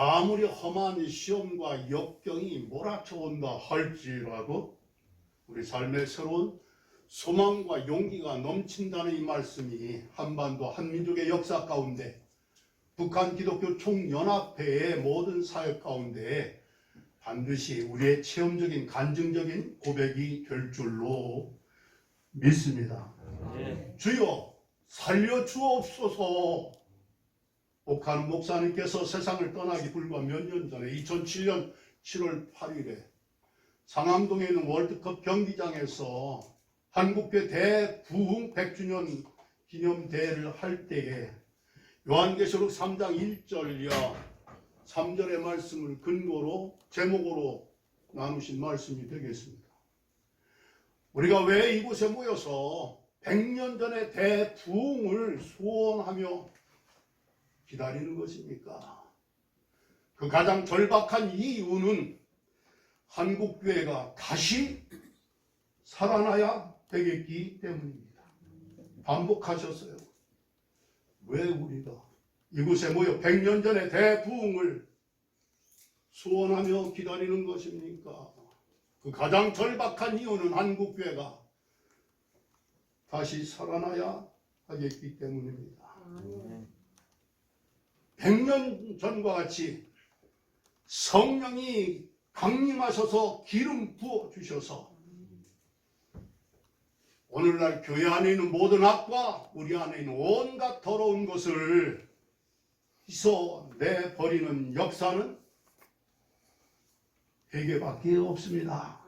아무리 험한 시험과 역경이 몰아쳐온다 할지라도 우리 삶의 새로운 소망과 용기가 넘친다는 이 말씀이 한반도 한민족의 역사 가운데 북한 기독교 총연합회의 모든 사역 가운데 반드시 우리의 체험적인 간증적인 고백이 될 줄로 믿습니다. 네. 주여 살려주옵소서. 옥한 목사님께서 세상을 떠나기 불과 몇 년 전에 2007년 7월 8일에 상암동에 있는 월드컵 경기장에서 한국교 대부흥 100주년 기념대회를 할 때에 요한계시록 3장 1절이야 3절의 말씀을 근거로 제목으로 나누신 말씀이 되겠습니다. 우리가 왜 이곳에 모여서 100년 전의 대부흥을 소원하며 기다리는 것입니까? 그 가장 절박한 이유는 한국교회가 다시 살아나야 되겠기 때문입니다. 반복하셨어요. 왜 우리가 이곳에 모여 100년 전의 대부흥을 소원하며 기다리는 것입니까? 그 가장 절박한 이유는 한국교회가 다시 살아나야 하겠기 때문입니다. 100년 전과 같이 성령이 강림하셔서 기름 부어주셔서 오늘날 교회 안에 있는 모든 악과 우리 안에 있는 온갖 더러운 것을 씻어내버리는 역사는 회개밖에 없습니다.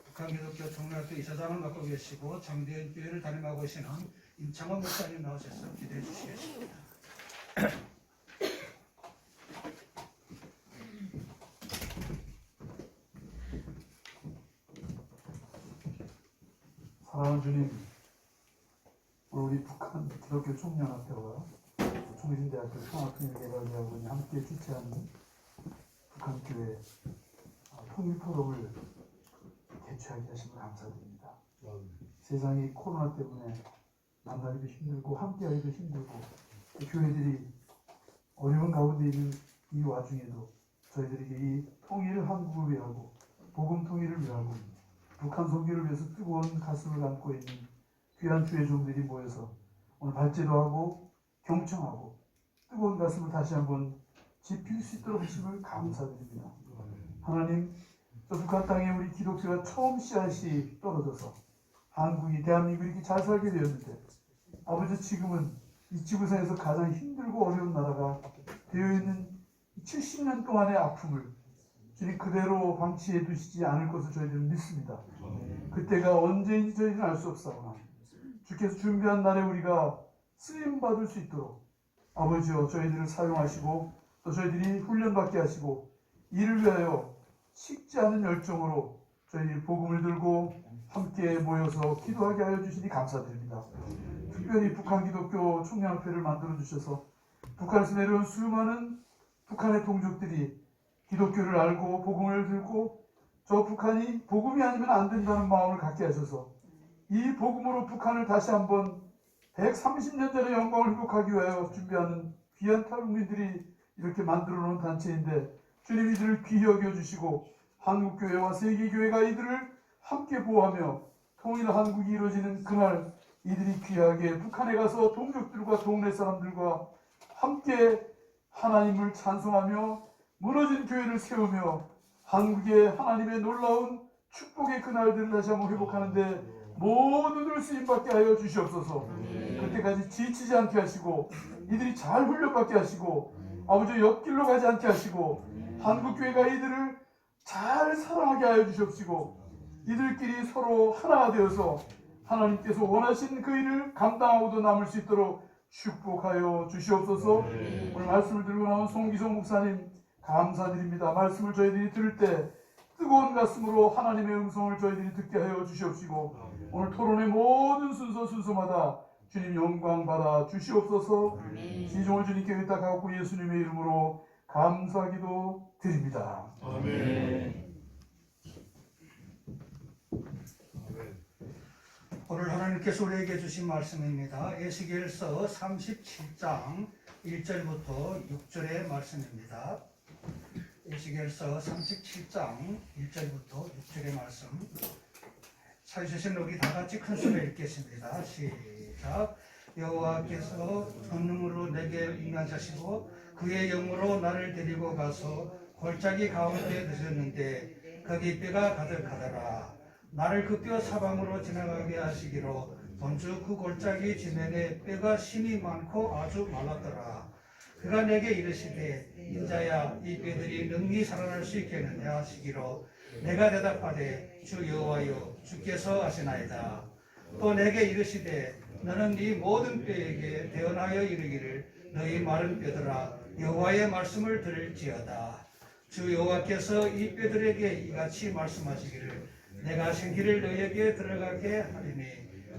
북한 기독교 총연합회 이사장을 맡고 계시고 장대현 교회를 담임하고 계시는 임창원 목사님 나오셔서 기도해 주시겠습니다. 사랑하는 주님, 우리 북한 기독교 총연합회와 총신대학교 평화통일개발대학원이 함께 주최하는 북한교회 통일포럼을 개최하게 하심을 감사드립니다. 세상이 코로나 때문에 만나기도 힘들고 함께하기도 힘들고 교회들이 어려운 가운데 있는 이 와중에도 저희들에게 이 통일 한국을 위하고 복음 통일을 위하고 북한 선교를 위해서 뜨거운 가슴을 담고 있는 귀한 주의 종들이 모여서 오늘 발제도 하고 경청하고 뜨거운 가슴을 다시 한번 지필 수 있도록 하심을 감사드립니다. 하나님, 저 북한 땅에 우리 기독교가 처음 씨앗이 떨어져서 한국이 대한민국이 이렇게 잘 살게 되었는데 아버지 지금은 이 지구상에서 가장 힘들고 어려운 나라가 되어 있는 70년 동안의 아픔을 주님 그대로 방치해 두시지 않을 것을 저희들은 믿습니다. 그때가 언제인지 저희는 알 수 없사오나 주께서 준비한 날에 우리가 쓰임받을 수 있도록 아버지여 저희들을 사용하시고 또 저희들이 훈련받게 하시고 이를 위하여 식지 않은 열정으로 저희들이 복음을 들고 함께 모여서 기도하게 하여 주시니 감사드립니다. 특별히 북한 기독교 총연합회를 만들어 주셔서 북한에서 내려온 수많은 북한의 동족들이 기독교를 알고 복음을 들고 저 북한이 복음이 아니면 안 된다는 마음을 갖게 하셔서 이 복음으로 북한을 다시 한번 130년 전의 영광을 회복하기 위하여 준비하는 귀한 탈북민들이 이렇게 만들어 놓은 단체인데 주님 이들을 귀히 여겨주시고 한국교회와 세계교회가 이들을 함께 보호하며 통일 한국이 이루어지는 그날 이들이 귀하게 북한에 가서 동족들과 동네 사람들과 함께 하나님을 찬송하며 무너진 교회를 세우며 한국의 하나님의 놀라운 축복의 그날들을 다시 한번 회복하는데 모두들 쓰임받게 하여 주시옵소서. 그때까지 지치지 않게 하시고 이들이 잘 훈련받게 하시고 아버지 옆길로 가지 않게 하시고 한국교회가 이들을 잘 사랑하게 하여 주시옵시고 이들끼리 서로 하나가 되어서 하나님께서 원하신 그 일을 감당하고도 남을 수 있도록 축복하여 주시옵소서. 오늘 말씀을 들고 나온 송기성 목사님 감사드립니다. 말씀을 저희들이 들을 때 뜨거운 가슴으로 하나님의 음성을 저희들이 듣게 하여 주시옵시고 오늘 토론의 모든 순서마다 주님 영광 받아 주시옵소서. 시종을 주님께 의탁하고 예수님의 이름으로 감사기도 드립니다. 아멘. 오늘 하나님께서 우리에게 주신 말씀입니다. 에스겔서 37장 1절부터 6절의 말씀입니다. 에스겔서 37장 1절부터 6절의 말씀 찾으신 우리 다 같이 큰 소리로 읽겠습니다. 시작. 여호와께서 권능으로 내게 임하시고 그의 영으로 나를 데리고 가서 골짜기 가운데 드셨는데 거기 뼈가 가득하더라. 나를 그 뼈 사방으로 지나가게 하시기로 본주 그 골짜기 지면에 뼈가 심이 많고 아주 말랐더라. 그가 내게 이르시되 인자야 이 뼈들이 능히 살아날 수 있겠느냐 하시기로 내가 대답하되 주 여호와여 주께서 하시나이다. 또 내게 이르시되 너는 네 모든 뼈에게 대언하여 이르기를 너희 마른 뼈들아 여호와의 말씀을 들을지어다. 주 여호와께서 이 뼈들에게 이같이 말씀하시기를 내가 생기를 너희에게 들어가게 하리니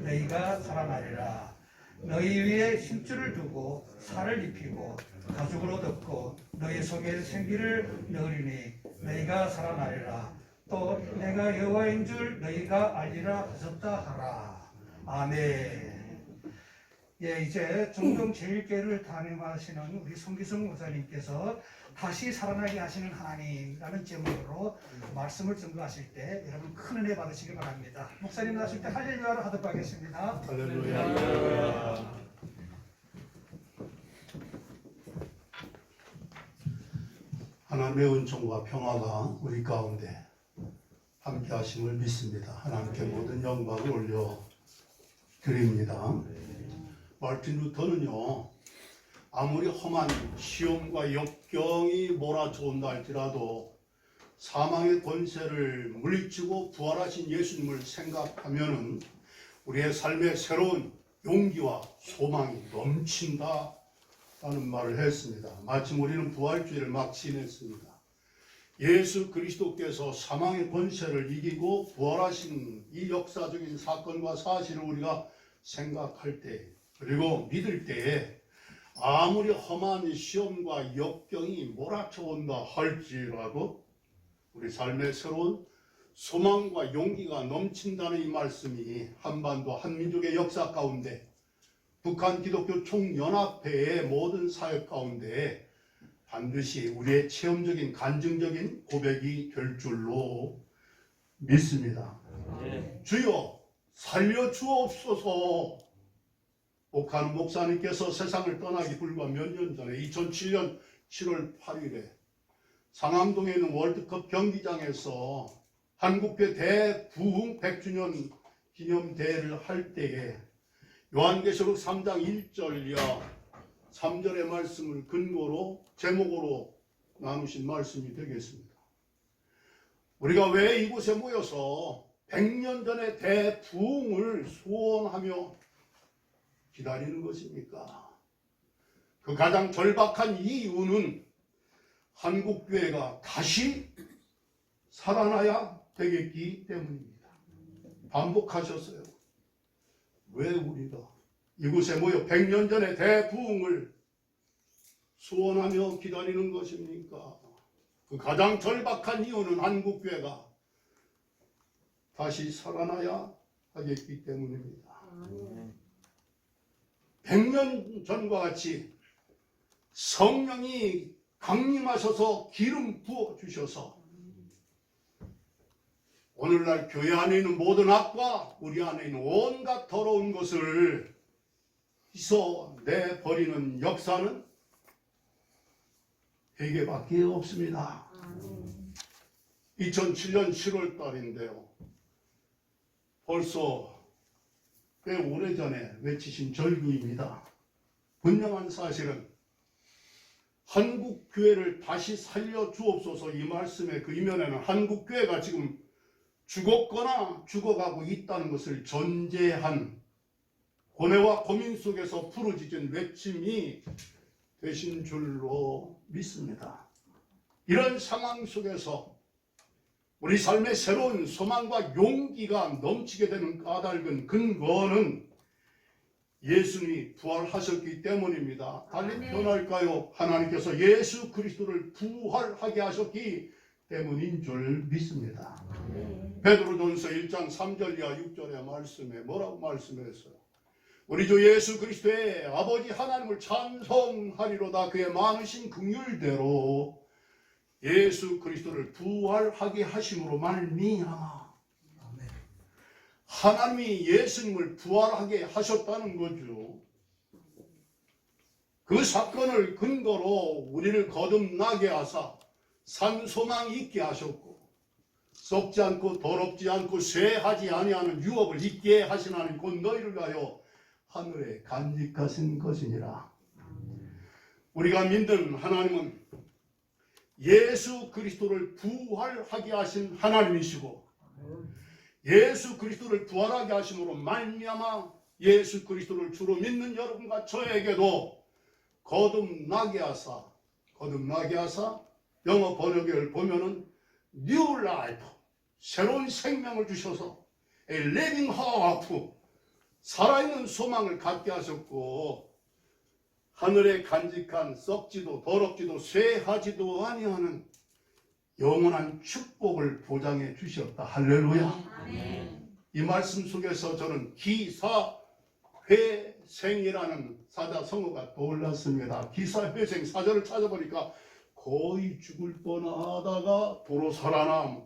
너희가 살아나리라. 너희 위에 힘줄을 두고 살을 입히고 가죽으로 덮고 너희 속에 생기를 넣으리니 너희가 살아나리라. 또 내가 여호와인 줄 너희가 알리라 하셨다 하라. 아멘. 예, 이제 종종 제일교회를 담임하시는 우리 송기성 목사님께서 다시 살아나게 하시는 하나님이라는 제목으로 말씀을 전도하실 때 여러분 큰 은혜 받으시기 바랍니다. 목사님 하실 때 할렐루야를 하도록 하겠습니다. 할렐루야. 하나님의 은총과 평화가 우리 가운데 함께 하심을 믿습니다. 하나님께 모든 영광을 올려 드립니다. 마르틴 루터는요, 아무리 험한 시험과 역경이 몰아쳐온다 할지라도 사망의 권세를 물리치고 부활하신 예수님을 생각하면은 우리의 삶에 새로운 용기와 소망이 넘친다 라는 말을 했습니다. 마침 우리는 부활주의를 막 지냈습니다. 예수 그리스도께서 사망의 권세를 이기고 부활하신 이 역사적인 사건과 사실을 우리가 생각할 때 그리고 믿을 때에 아무리 험한 시험과 역경이 몰아쳐온다 할지라도 우리 삶에 새로운 소망과 용기가 넘친다는 이 말씀이 한반도 한민족의 역사 가운데 북한 기독교 총연합회의 모든 사역 가운데 반드시 우리의 체험적인 간증적인 고백이 될 줄로 믿습니다. 주여 살려주옵소서. 옥한 목사님께서 세상을 떠나기 불과 몇 년 전에 2007년 7월 8일에 상암동에 있는 월드컵 경기장에서 한국교 대부흥 100주년 기념대회를 할 때에 요한계시록 3장 1절이야 3절의 말씀을 근거로 제목으로 나누신 말씀이 되겠습니다. 우리가 왜 이곳에 모여서 100년 전의 대부흥을 소원하며 기다리는 것입니까? 그 가장 절박한 이유는 한국교회가 다시 살아나야 되겠기 때문입니다. 반복하셨어요. 왜 우리가 이곳에 모여 100년 전의 대부흥을 소원하며 기다리는 것입니까? 그 가장 절박한 이유는 한국교회가 다시 살아나야 하겠기 때문입니다. 100년 전과 같이 성령이 강림하셔서 기름 부어 주셔서 오늘날 교회 안에 있는 모든 악과 우리 안에 있는 온갖 더러운 것을 씻어내버리는 역사는 회개밖에 없습니다. 2007년 7월 달인데요. 벌써 꽤 오래전에 외치신 절규입니다. 분명한 사실은 한국교회를 다시 살려주옵소서 이 말씀의 그 이면에는 한국교회가 지금 죽었거나 죽어가고 있다는 것을 전제한 고뇌와 고민 속에서 부르짖은 외침이 되신 줄로 믿습니다. 이런 상황 속에서 우리 삶의 새로운 소망과 용기가 넘치게 되는 까닭은 근거는 예수님이 부활하셨기 때문입니다. 달리 표현할까요? 하나님께서 예수 그리스도를 부활하게 하셨기 때문인 줄 믿습니다. 베드로전서 1장 3절 이하 6절의 말씀에 뭐라고 말씀했어요? 우리 주 예수 그리스도의 아버지 하나님을 찬송하리로다. 그의 많으신 긍휼대로 예수 그리스도를 부활하게 하심으로 말미암아. 하나님이 예수님을 부활하게 하셨다는 거죠. 그 사건을 근거로 우리를 거듭나게 하사 산소망 있게 하셨고 썩지 않고 더럽지 않고 쇠하지 아니하는 유업을 있게 하신 하나님 곧 너희를 위하여 하늘에 간직하신 것이니라. 우리가 믿는 하나님은 예수 그리스도를 부활하게 하신 하나님이시고 예수 그리스도를 부활하게 하심으로 말미암아 예수 그리스도를 주로 믿는 여러분과 저에게도 거듭나게 하사 영어 번역을 보면은 New Life 새로운 생명을 주셔서 A Living Hope 살아있는 소망을 갖게 하셨고 하늘에 간직한 썩지도 더럽지도 쇠하지도 아니하는 영원한 축복을 보장해 주셨다. 할렐루야. 아멘. 이 말씀 속에서 저는 기사회생이라는 사자성어가 떠올랐습니다. 기사회생 4절을 찾아보니까 거의 죽을 뻔하다가 도로 살아남.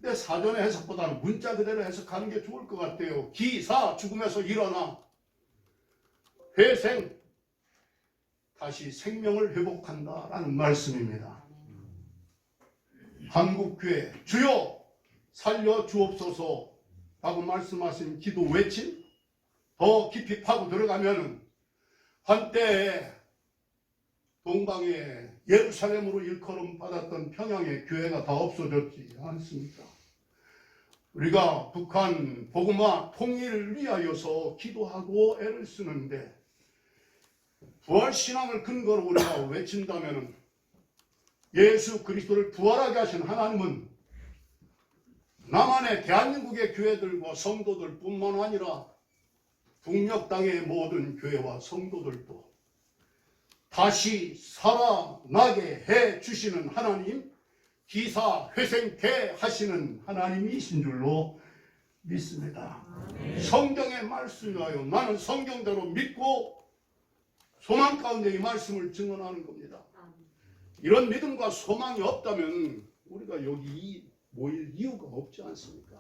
근데 사전의 해석보다는 문자 그대로 해석하는 게 좋을 것 같아요. 기사 죽음에서 일어나 회생 다시 생명을 회복한다라는 말씀입니다. 한국교회 주여 살려주옵소서 라고 말씀하신 기도 외침 더 깊이 파고 들어가면 한때 동방의 예루살렘으로 일컬음 받았던 평양의 교회가 다 없어졌지 않습니까? 우리가 북한 복음화 통일을 위하여서 기도하고 애를 쓰는데 부활신앙을 근거로 우리가 외친다면 예수 그리스도를 부활하게 하신 하나님은 남한의 대한민국의 교회들과 성도들 뿐만 아니라 북녘 땅의 모든 교회와 성도들도 다시 살아나게 해 주시는 하나님, 기사회생케 하시는 하나님이신 줄로 믿습니다. 성경의 말씀이와요. 나는 성경대로 믿고 소망 가운데 이 말씀을 증언하는 겁니다. 이런 믿음과 소망이 없다면 우리가 여기 이 모일 이유가 없지 않습니까?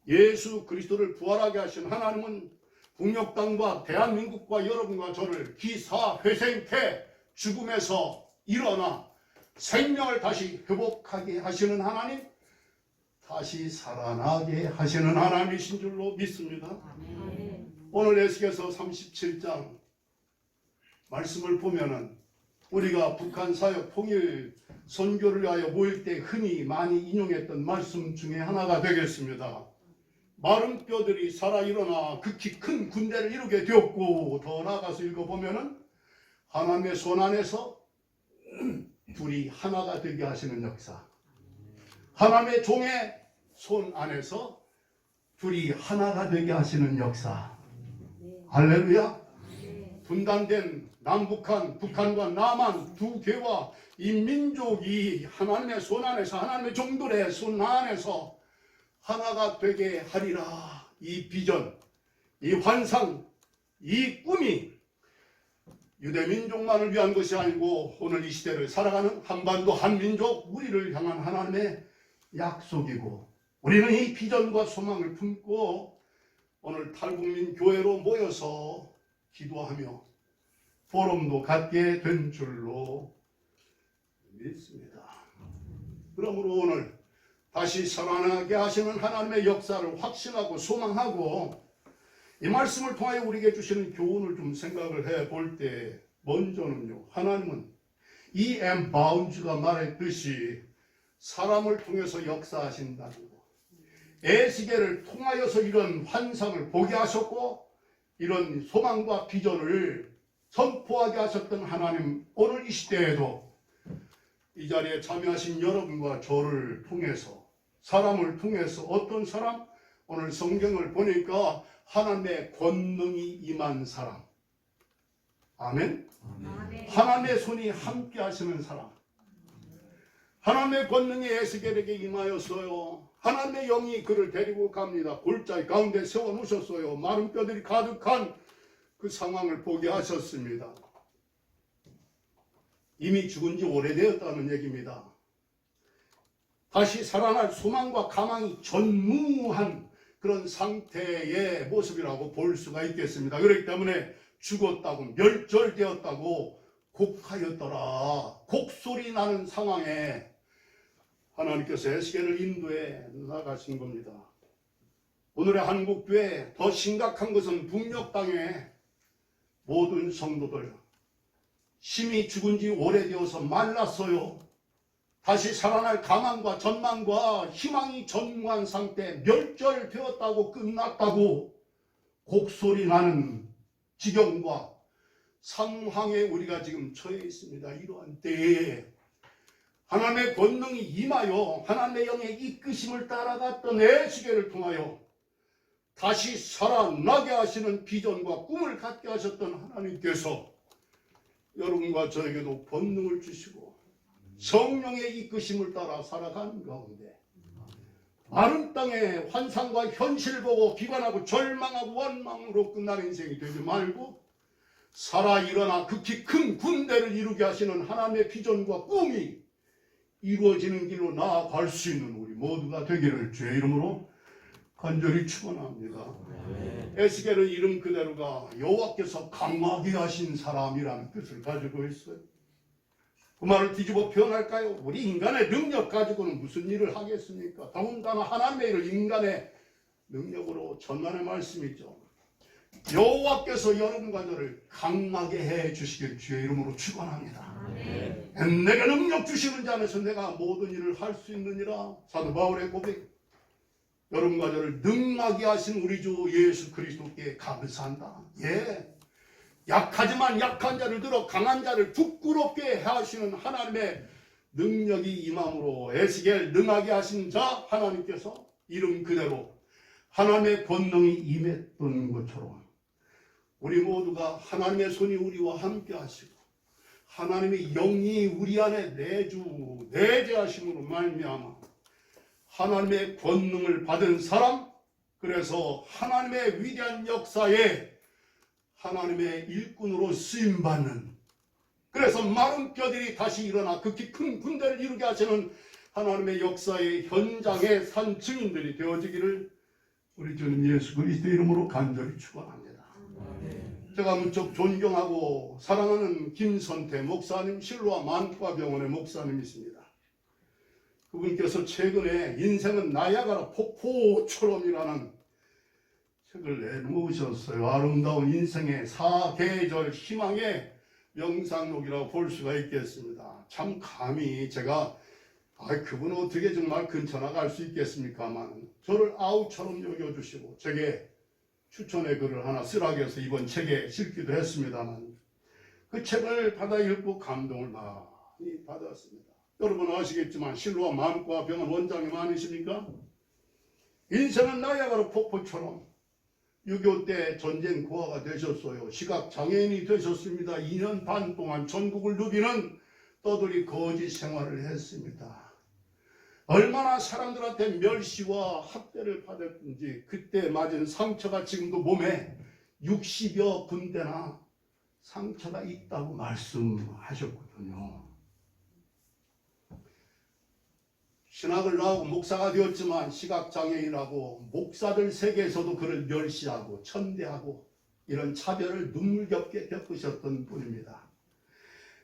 예수 그리스도를 부활하게 하신 하나님은 북녘 땅과 대한민국과 여러분과 저를 기사회생케 죽음에서 일어나 생명을 다시 회복하게 하시는 하나님, 다시 살아나게 하시는 하나님이신 줄로 믿습니다. 오늘 에스겔서 37장 말씀을 보면은 우리가 북한 사역 통일 선교를 위하여 모일 때 흔히 많이 인용했던 말씀 중에 하나가 되겠습니다. 마른 뼈들이 살아 일어나 극히 큰 군대를 이루게 되었고, 더 나아가서 읽어보면은 하나님의 손 안에서 둘이 하나가 되게 하시는 역사, 하나님의 종의 손 안에서 둘이 하나가 되게 하시는 역사. 할렐루야. 분단된 남북한, 북한과 남한 두 개와 이 민족이 하나님의 손 안에서, 하나님의 종들의 손 안에서 하나가 되게 하리라. 이 비전, 이 환상, 이 꿈이 유대 민족만을 위한 것이 아니고 오늘 이 시대를 살아가는 한반도 한민족 우리를 향한 하나님의 약속이고, 우리는 이 비전과 소망을 품고 오늘 탈북민 교회로 모여서 기도하며 포럼도 갖게 된 줄로 믿습니다. 그러므로 오늘 다시 살아나게 하시는 하나님의 역사를 확신하고 소망하고, 이 말씀을 통하여 우리에게 주시는 교훈을 좀 생각을 해볼 때, 먼저는요, 하나님은 이 엠바운즈가 말했듯이 사람을 통해서 역사하신다는 것, 에스겔을 통하여서 이런 환상을 보게 하셨고 이런 소망과 비전을 선포하게 하셨던 하나님, 오늘 이 시대에도 이 자리에 참여하신 여러분과 저를 통해서, 사람을 통해서, 어떤 사람? 오늘 성경을 보니까 하나님의 권능이 임한 사람. 아멘? 하나님의 손이 함께 하시는 사람. 하나님의 권능이 에스겔에게 임하였어요. 하나님의 영이 그를 데리고 갑니다. 골짜기 가운데 세워놓으셨어요. 마른 뼈들이 가득한 그 상황을 보게 하셨습니다. 이미 죽은 지 오래되었다는 얘기입니다. 다시 살아날 소망과 가망이 전무한 그런 상태의 모습이라고 볼 수가 있겠습니다. 그렇기 때문에 죽었다고, 멸절되었다고 곡하였더라. 곡소리 나는 상황에 하나님께서 에스겔을 인도해 나가신 겁니다. 오늘의 한국교회 더 심각한 것은 북녘 땅의 모든 성도들, 심히 죽은 지 오래되어서 말랐어요. 다시 살아날 가망과 전망과 희망이 전무한 상태, 멸절되었다고, 끝났다고 곡소리 나는 지경과 상황에 우리가 지금 처해 있습니다. 이러한 때에 하나님의 권능이 임하여 하나님의 영의 이끄심을 따라갔던 에스겔을 통하여 다시 살아나게 하시는 비전과 꿈을 갖게 하셨던 하나님께서 여러분과 저에게도 권능을 주시고 성령의 이끄심을 따라 살아가는 가운데 마른 땅에 환상과 현실 보고 비관하고 절망하고 원망으로 끝나는 인생이 되지 말고 살아 일어나 극히 큰 군대를 이루게 하시는 하나님의 비전과 꿈이 이루어지는 길로 나아갈 수 있는 우리 모두가 되기를 주의 이름으로 간절히 축원합니다. 에스겔의 이름 그대로가 여호와께서 강하게 하신 사람이라는 뜻을 가지고 있어요. 그 말을 뒤집어 표현할까요? 우리 인간의 능력 가지고는 무슨 일을 하겠습니까? 더군다나 하나님의 일을 인간의 능력으로 전하는 말씀이죠. 여호와께서 여러분과 저를 강하게 해 주시길 주의 이름으로 축원합니다. 내게 능력 주시는 자 안에서 내가 모든 일을 할 수 있느니라. 사도 바울의 고백. 여러분과 저를 능하게 하신 우리 주 예수 그리스도께 감사한다. 예. 약하지만 약한 자를 들어 강한 자를 부끄럽게 하시는 하나님의 능력이 임함으로 에스겔 능하게 하신 자 하나님께서 이름 그대로 하나님의 권능이 임했던 것처럼 우리 모두가 하나님의 손이 우리와 함께 하시고 하나님의 영이 우리 안에 내재하심으로 말미암아 하나님의 권능을 받은 사람, 그래서 하나님의 위대한 역사에 하나님의 일꾼으로 쓰임받는, 그래서 마른 뼈들이 다시 일어나 극히 큰 군대를 이루게 하시는 하나님의 역사의 현장에 산 증인들이 되어지기를 우리 주님 예수 그리스도 이름으로 간절히 축원합니다. 제가 무척 존경하고 사랑하는 김선태 목사님, 실로아 만과병원의 목사님이십니다. 그분께서 최근에 인생은 나야가라 폭포처럼이라는 책을 내놓으셨어요. 아름다운 인생의 사계절 희망의 명상록이라고 볼 수가 있겠습니다. 참 감히 제가 그분은 어떻게 정말 근처나 갈 수 있겠습니까만 저를 아우처럼 여겨주시고 제게 추천의 글을 하나 쓰라고 해서 이번 책에 실기도 했습니다만 그 책을 받아 읽고 감동을 많이 받았습니다. 여러분 아시겠지만 실로아 마음과 병원 원장님 아니십니까? 인생은 나야가라 폭포처럼 6.25 때 전쟁 고아가 되셨어요. 시각장애인이 되셨습니다. 2년 반 동안 전국을 누비는 떠돌이 거지 생활을 했습니다. 얼마나 사람들한테 멸시와 학대를 받았든지 그때 맞은 상처가 지금도 몸에 60여 군데나 상처가 있다고 말씀하셨거든요. 신학을 나오고 목사가 되었지만 시각장애인하고 목사들 세계에서도 그를 멸시하고 천대하고 이런 차별을 눈물겹게 겪으셨던 분입니다.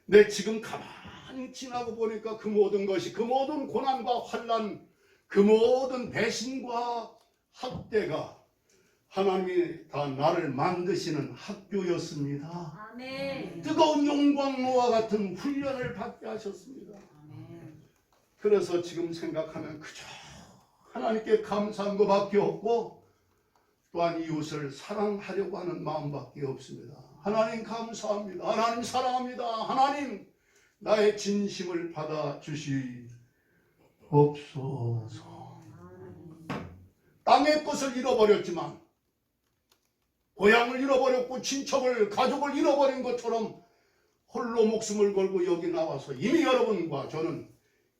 근데 지금 가만히 지나고 보니까 그 모든 것이 그 모든 고난과 환난 그 모든 배신과 학대가 하나님이 다 나를 만드시는 학교였습니다. 아멘. 뜨거운 용광로와 같은 훈련을 받게 하셨습니다. 그래서 지금 생각하면 그저 하나님께 감사한 것밖에 없고 또한 이웃을 사랑하려고 하는 마음밖에 없습니다. 하나님 감사합니다. 하나님 사랑합니다. 하나님 나의 진심을 받아주시옵소서. 땅의 것을 잃어버렸지만 고향을 잃어버렸고 친척을 가족을 잃어버린 것처럼 홀로 목숨을 걸고 여기 나와서 이미 여러분과 저는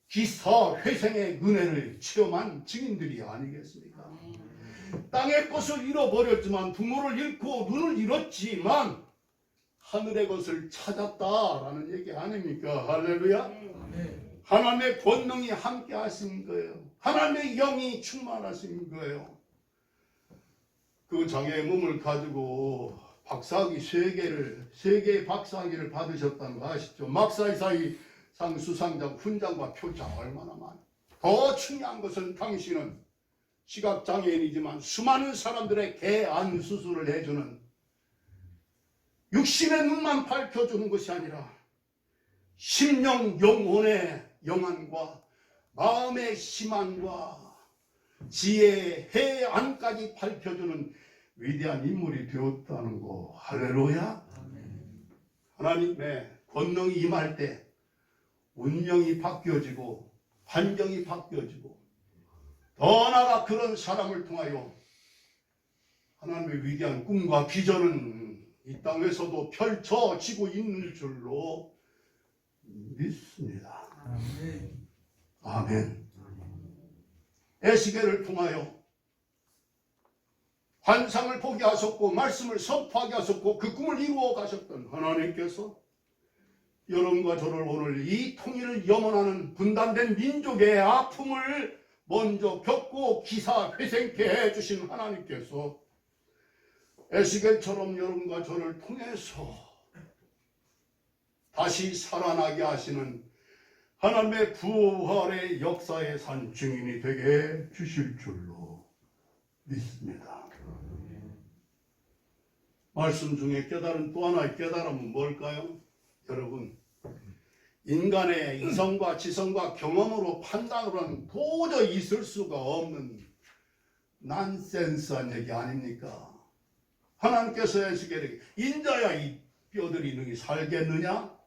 기사회생의 은혜를 체험한 증인들이 아니겠습니까? 땅의 것을 잃어버렸지만 부모를 잃고 눈을 잃었지만 하늘의 것을 찾았다라는 얘기 아닙니까? 할렐루야. 하나님의 권능이 함께 하신 거예요. 하나님의 영이 충만하신 거예요. 그 장애의 몸을 가지고 박사학위 3개의 박사학위를 받으셨다는 거 아시죠? 막사이사이 상 수상자, 훈장과 표창 얼마나 많아. 더 중요한 것은 당신은 시각장애인이지만 수많은 사람들의 개안 수술을 해주는 육신의 눈만 밝혀주는 것이 아니라 심령 영혼의 영안과 마음의 희망과 지혜의 해안까지 밝혀주는 위대한 인물이 되었다는 거. 할렐루야. 하나님의 권능이 임할 때 운명이 바뀌어지고 환경이 바뀌어지고 더 나아가 그런 사람을 통하여 하나님의 위대한 꿈과 비전은 이 땅에서도 펼쳐지고 있는 줄로 믿습니다. 아멘. 에스겔을 통하여 환상을 보게 하셨고 말씀을 선포하게 하셨고 그 꿈을 이루어 가셨던 하나님께서 여러분과 저를 오늘 이 통일을 염원하는 분단된 민족의 아픔을 먼저 겪고 기사회생케 해주신 하나님께서 에스겔처럼 여러분과 저를 통해서 다시 살아나게 하시는 하나님의 부활의 역사에 산 증인이 되게 주실 줄로 믿습니다. 말씀 중에 깨달은 또 하나의 깨달음은 뭘까요? 여러분, 인간의 이성과 지성과 경험으로 판단으로는 도저히 있을 수가 없는 난센스한 얘기 아닙니까? 하나님께서 에스겔에게 인자야 이 뼈들이 능히 살겠느냐?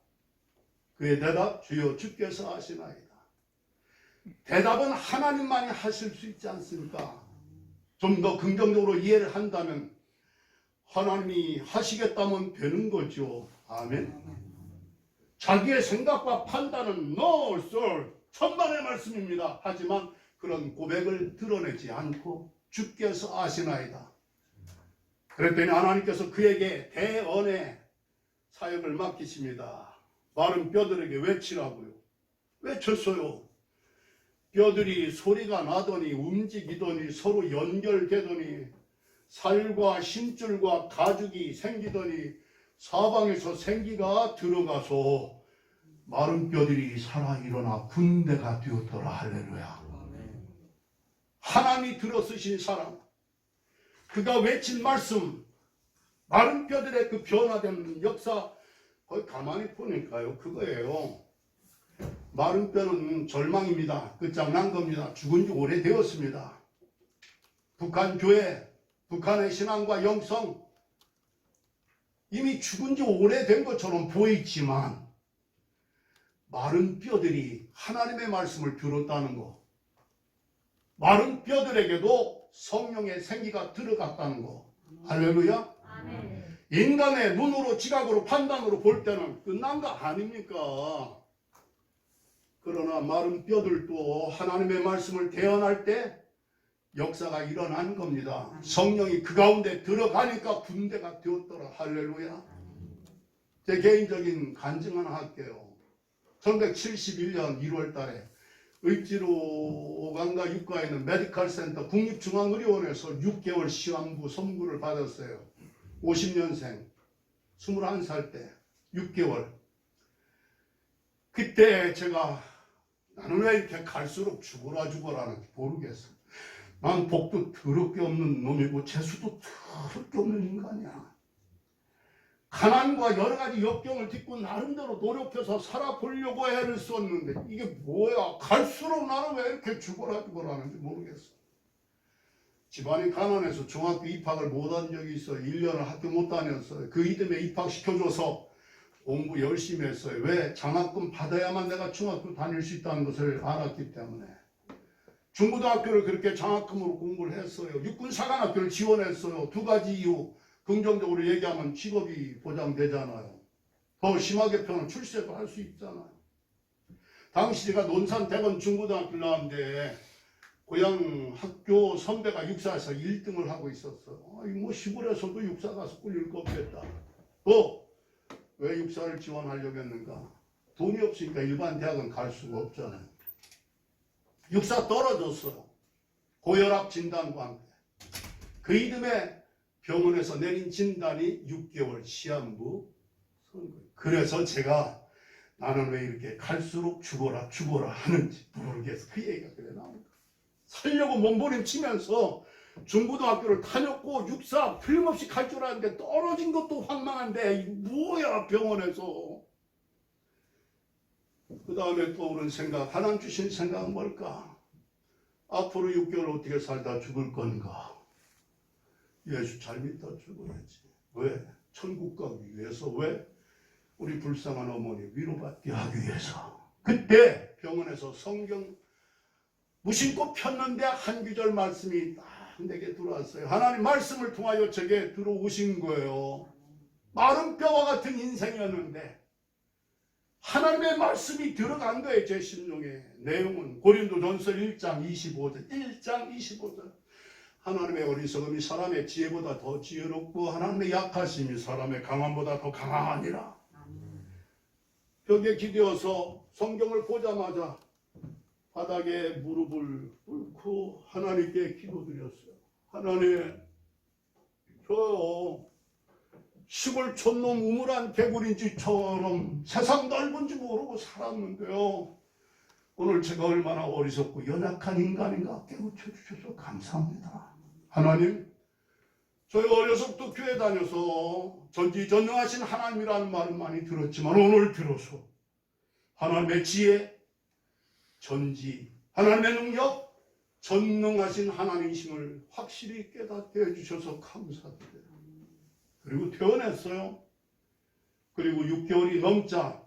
그의 대답, 주여 주께서 하시나이다. 대답은 하나님만이 하실 수 있지 않습니까? 좀 더 긍정적으로 이해를 한다면 하나님이 하시겠다면 되는 거죠. 아멘. 자기의 생각과 판단은 no sir 천만의 말씀입니다. 하지만 그런 고백을 드러내지 않고 주께서 아시나이다. 그랬더니 하나님께서 그에게 대언의 사역을 맡기십니다. 마른 뼈들에게 외치라고요. 외쳤어요. 뼈들이 소리가 나더니 움직이더니 서로 연결되더니 살과 심줄과 가죽이 생기더니 사방에서 생기가 들어가서 마른 뼈들이 살아 일어나 군대가 되었더라. 할렐루야. 하나님이 들어쓰신 사람, 그가 외친 말씀, 마른 뼈들의 그 변화된 역사, 거의 가만히 보니까요, 그거예요. 마른 뼈는 절망입니다. 끝장난 겁니다. 죽은 지 오래되었습니다. 북한 교회, 북한의 신앙과 영성, 이미 죽은 지 오래된 것처럼 보이지만 마른 뼈들이 하나님의 말씀을 들었다는 것, 마른 뼈들에게도 성령의 생기가 들어갔다는 것. 할렐루야. 아멘. 인간의 눈으로 지각으로 판단으로 볼 때는 끝난 거 아닙니까? 그러나 마른 뼈들도 하나님의 말씀을 대언할 때 역사가 일어난 겁니다. 성령이 그 가운데 들어가니까 군대가 되었더라. 할렐루야. 제 개인적인 간증 하나 할게요. 1971년 1월 달에 을지로 5강과 6가에 있는 메디컬 센터 국립중앙의료원에서 6개월 시한부 선고를 받았어요. 50년생 21살 때 6개월. 그때 제가 나는 왜 이렇게 갈수록 죽어라 하는지 모르겠어. 난 복도 더럽게 없는 놈이고 재수도 더럽게 없는 인간이야. 가난과 여러 가지 역경을 딛고 나름대로 노력해서 살아보려고 애를 썼는데 이게 뭐야? 갈수록 나는 왜 이렇게 죽어라 하는지 모르겠어. 집안이 가난해서 중학교 입학을 못한 적이 있어요. 1년을 학교 못 다녔어요. 그 이듬해 입학시켜줘서 공부 열심히 했어요. 왜? 장학금 받아야만 내가 중학교 다닐 수 있다는 것을 알았기 때문에. 중고등학교를 그렇게 장학금으로 공부를 했어요. 육군사관학교를 지원했어요. 두 가지 이유. 긍정적으로 얘기하면 직업이 보장되잖아요. 더 심하게 표현은 출세도 할 수 있잖아요. 당시 제가 논산대건 중고등학교 나왔는데 고향 학교 선배가 육사에서 1등을 하고 있었어. 아이 뭐 시골에서도 육사 가서 꿀릴 거 없겠다. 또 왜 육사를 지원하려고 했는가? 돈이 없으니까 일반 대학은 갈 수가 없잖아요. 육사 떨어졌어요. 고혈압 진단과 함께. 그 이듬해 병원에서 내린 진단이 6개월 시한부 선고. 그래서 제가 나는 왜 이렇게 갈수록 죽어라 하는지 모르겠어. 그 얘기가 그래 나옵니다. 살려고 몸부림치면서 중고등학교를 다녔고 육사 틀림없이 갈 줄 알았는데 떨어진 것도 황망한데 뭐야 병원에서. 그 다음에 떠오른 생각, 하나님 주신 생각은 뭘까? 앞으로 6개월 어떻게 살다 죽을 건가? 예수 잘 믿다 죽어야지. 왜? 천국 가기 위해서. 왜? 우리 불쌍한 어머니 위로받게 하기 위해서. 그때 병원에서 성경 무심코 폈는데 한 구절 말씀이 딱 내게 들어왔어요. 하나님 말씀을 통하여 제게 들어오신 거예요. 마른 뼈와 같은 인생이었는데 하나님의 말씀이 들어간 거예요. 제 심령에. 내용은 고린도전서 1장 25절. 하나님의 어리석음이 사람의 지혜보다 더 지혜롭고 하나님의 약하심이 사람의 강함보다 더 강하니라. 벽에 기대어서 성경을 보자마자 바닥에 무릎을 꿇고 하나님께 기도드렸어요. 하나님, 저요 시골 촌놈 우물안 개구리인지처럼 세상 넓은지 모르고 살았는데요. 오늘 제가 얼마나 어리석고 연약한 인간인가 깨우쳐 주셔서 감사합니다. 하나님, 저희 어려서부터 교회 다녀서 전지전능하신 하나님이라는 말은 많이 들었지만 오늘 들어서 하나님의 지혜, 전지, 하나님의 능력, 전능하신 하나님이심을 확실히 깨닫게 해주셔서 감사드려요. 그리고 퇴원했어요. 그리고 6개월이 넘자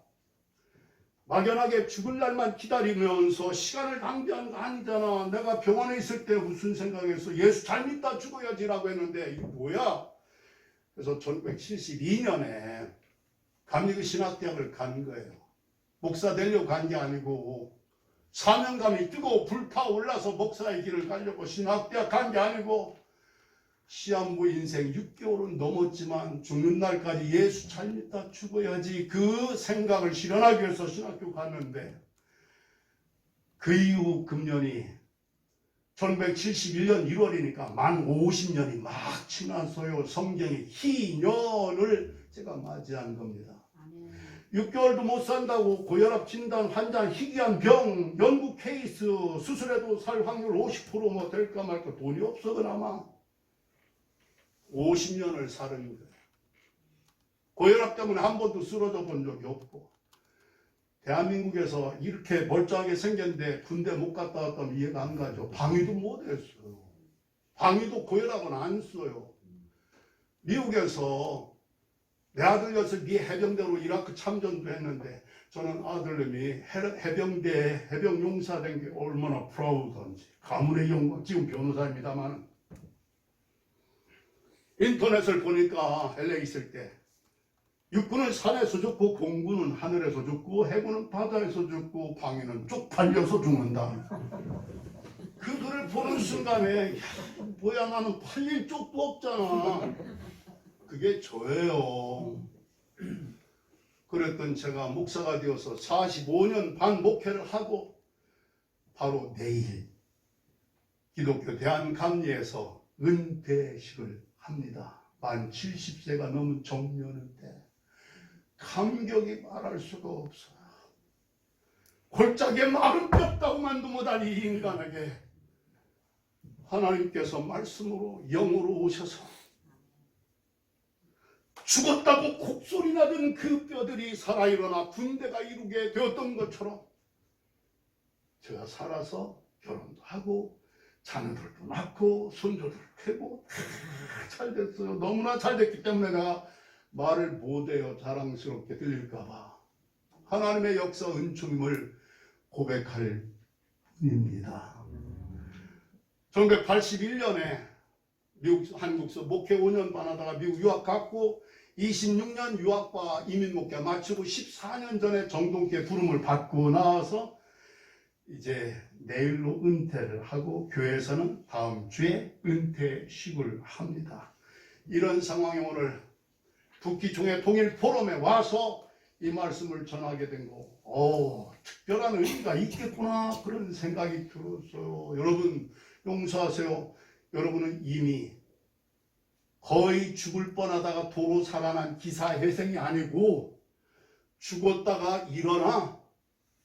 막연하게 죽을 날만 기다리면서 시간을 낭비한 거 아니잖아. 내가 병원에 있을 때 무슨 생각했어? 예수 잘 믿다 죽어야지라고 했는데 이게 뭐야? 그래서 1972년에 감리교 신학대학을 간 거예요. 목사 되려고 간 게 아니고 사명감이 뜨거워 불타올라서 목사의 길을 가려고 신학대학 간 게 아니고 시한부 인생 6개월은 넘었지만 죽는 날까지 예수 잘 믿다 죽어야지 그 생각을 실현하기 위해서 신학교 갔는데 그 이후 금년이 1171년 1월이니까 만 50년이 막 지났어요. 성경의 희년을 제가 맞이한 겁니다. 6개월도 못 산다고 고혈압 진단 환자, 희귀한 병, 영국 케이스, 수술해도 살 확률 50% 될까 말까 돈이 없어 그나마 50년을 사는 거예요. 고혈압 때문에 한 번도 쓰러져 본 적이 없고 대한민국에서 이렇게 멀쩡하게 생겼는데 군대 못 갔다 왔다면 이해가 안 가죠. 방위도 못 했어요. 방위도 고혈압은 안 써요. 미국에서 내 아들 녀석 미 해병대로 이라크 참전도 했는데 저는 아들님이 해병대 해병용사 된 게 얼마나 프라우드한지 가문의 영광. 지금 변호사입니다만 인터넷을 보니까 LA 있을 때 육군은 산에서 죽고 공군은 하늘에서 죽고 해군은 바다에서 죽고 방위는 쪽팔려서 죽는다. 그 글을 보는 순간에 야, 뭐야 나는 팔릴 쪽도 없잖아. 그게 저예요. 그랬던 제가 목사가 되어서 45년 반 목회를 하고 바로 내일 기독교 대한감리에서 은퇴식을 합니다. 만 70세가 넘은 정년인데 감격이 말할 수가 없어요. 골짜기에 마른 뼈다구만도 못한 이 인간에게 하나님께서 말씀으로 영으로 오셔서 죽었다고 곡소리 나던 그 뼈들이 살아 일어나 군대가 이루게 되었던 것처럼 제가 살아서 결혼도 하고 자녀들도 낳고 손주들 크고 잘 됐어요. 너무나 잘 됐기 때문에 내가 말을 못해요. 자랑스럽게 들릴까봐. 하나님의 역사 은총임을 고백할 뿐입니다. 1981년에 미국 한국서 목회 5년 반 하다가 미국 유학 갔고 26년 유학과 이민 목회 마치고 14년 전에 정동께 부름을 받고 나와서 이제 내일로 은퇴를 하고 교회에서는 다음 주에 은퇴식을 합니다. 이런 상황에 오늘 북기총회 통일 포럼에 와서 이 말씀을 전하게 된 거, 특별한 의미가 있겠구나 그런 생각이 들었어요. 여러분 용서하세요. 여러분은 이미 거의 죽을 뻔하다가 도로 살아난 기사회생이 아니고 죽었다가 일어나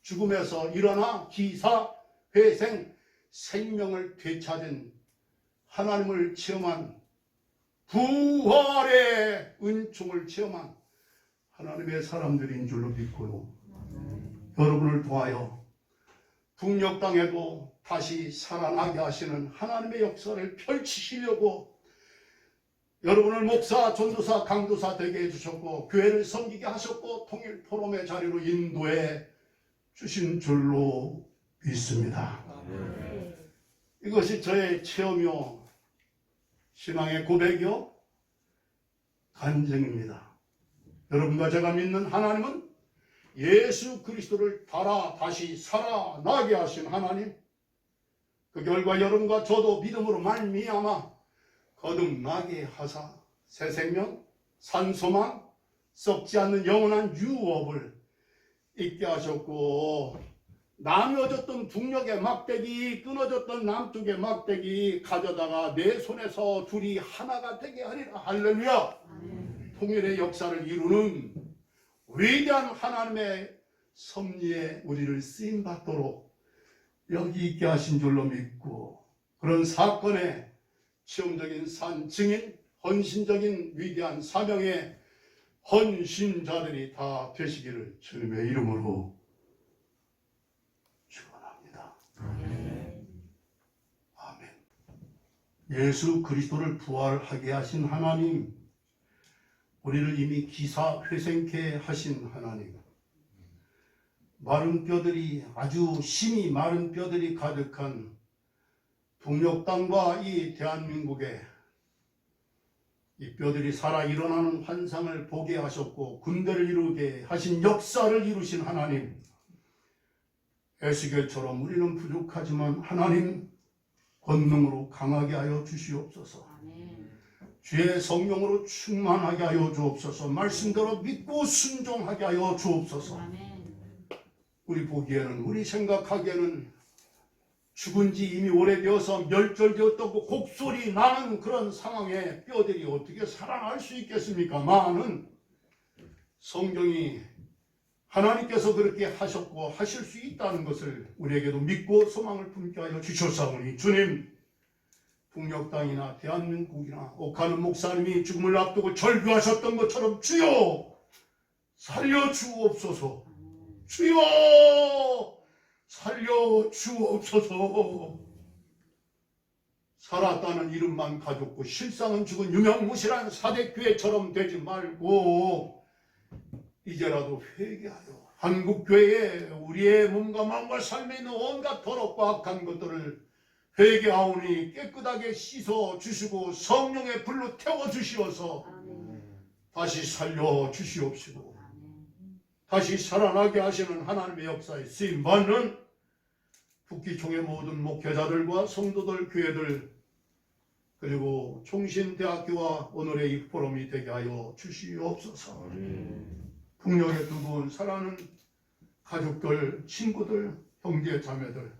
죽음에서 일어나 기사회생 생명을 되찾은 하나님을 체험한 부활의 은총을 체험한 하나님의 사람들인 줄로 믿고요. 여러분을 통하여 북녘 땅에도 다시 살아나게 하시는 하나님의 역사를 펼치시려고 여러분을 목사, 전도사, 강도사 되게 해주셨고 교회를 섬기게 하셨고 통일 포럼의 자리로 인도해 주신 줄로 믿습니다. 이것이 저의 체험이요 신앙의 고백이요 간증입니다. 여러분과 제가 믿는 하나님은 예수 그리스도를 달아 다시 살아나게 하신 하나님, 그 결과 여러분과 저도 믿음으로 말미암아 거듭나게 하사 새 생명, 산소망, 썩지 않는 영원한 유업을 있게 하셨고 나누어졌던 북녘의 막대기, 끊어졌던 남쪽의 막대기 가져다가 내 손에서 둘이 하나가 되게 하리라. 할렐루야. 통일의 역사를 이루는 위대한 하나님의 섭리에 우리를 쓰임받도록 여기 있게 하신 줄로 믿고 그런 사건의 체험적인 증인, 헌신적인 위대한 사명의 헌신자들이 다 되시기를 주님의 이름으로 축원합니다. 아멘. 예수 그리스도를 부활하게 하신 하나님, 우리를 이미 기사회생케 하신 하나님, 마른 뼈들이 아주 심히 마른 뼈들이 가득한 북녘 땅과 이 대한민국에 이 뼈들이 살아 일어나는 환상을 보게 하셨고 군대를 이루게 하신 역사를 이루신 하나님, 에스겔처럼 우리는 부족하지만 하나님 권능으로 강하게 하여 주시옵소서. 주의 성령으로 충만하게 하여 주옵소서. 말씀대로 믿고 순종하게 하여 주옵소서. 우리 보기에는, 우리 생각하기에는 죽은 지 이미 오래되어서 멸절되었던 그 곡소리 나는 그런 상황에 뼈들이 어떻게 살아날 수 있겠습니까만은 성경이 하나님께서 그렇게 하셨고 하실 수 있다는 것을 우리에게도 믿고 소망을 품게 하여 주셨사오니 주님, 북녘 땅이나 대한민국이나 옥하는 목사님이 죽음을 앞두고 절규하셨던 것처럼 주여 살려주옵소서, 주여 살려주옵소서. 살았다는 이름만 가졌고 실상은 죽은 유명무실한 사대교회처럼 되지 말고 이제라도 회개하여 한국교회에 우리의 몸과 마음과 삶에 있는 온갖 더럽고 악한 것들을 회개하오니 깨끗하게 씻어 주시고 성령의 불로 태워 주시어서 다시 살려 주시옵시고 다시 살아나게 하시는 하나님의 역사에 쓰임받는 북기총의 모든 목회자들과 성도들, 교회들, 그리고 총신대학교와 오늘의 이 포럼이 되게 하여 주시옵소서. 북녘의 두 분 사랑하는 가족들, 친구들, 형제, 자매들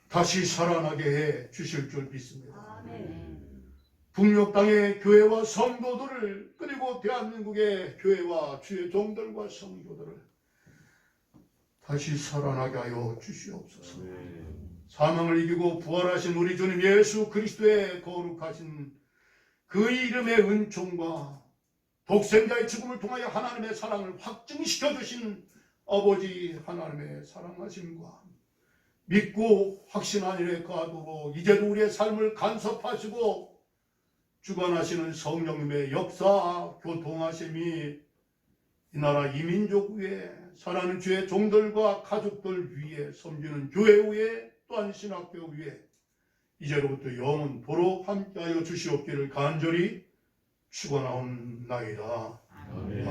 다시 살아나게 해 주실 줄 믿습니다. 북녘 땅의 교회와 성도들을, 그리고 대한민국의 교회와 주의 종들과 성도들을 다시 살아나게 하여 주시옵소서. 사망을 이기고 부활하신 우리 주님 예수 그리스도의 거룩하신 그 이름의 은총과 독생자의 죽음을 통하여 하나님의 사랑을 확증시켜 주신 아버지 하나님의 사랑하심과 믿고 확신한 일에 거하고 이제도 우리의 삶을 간섭하시고 주관하시는 성령님의 역사, 교통하심이 이 나라 이민족 위에 사랑하는 주의 종들과 가족들 위에 섬기는 교회 위에 또한 신학교 위에 이제로부터 영원토록 함께하여 주시옵기를 간절히 축원하옵나이다. 아멘.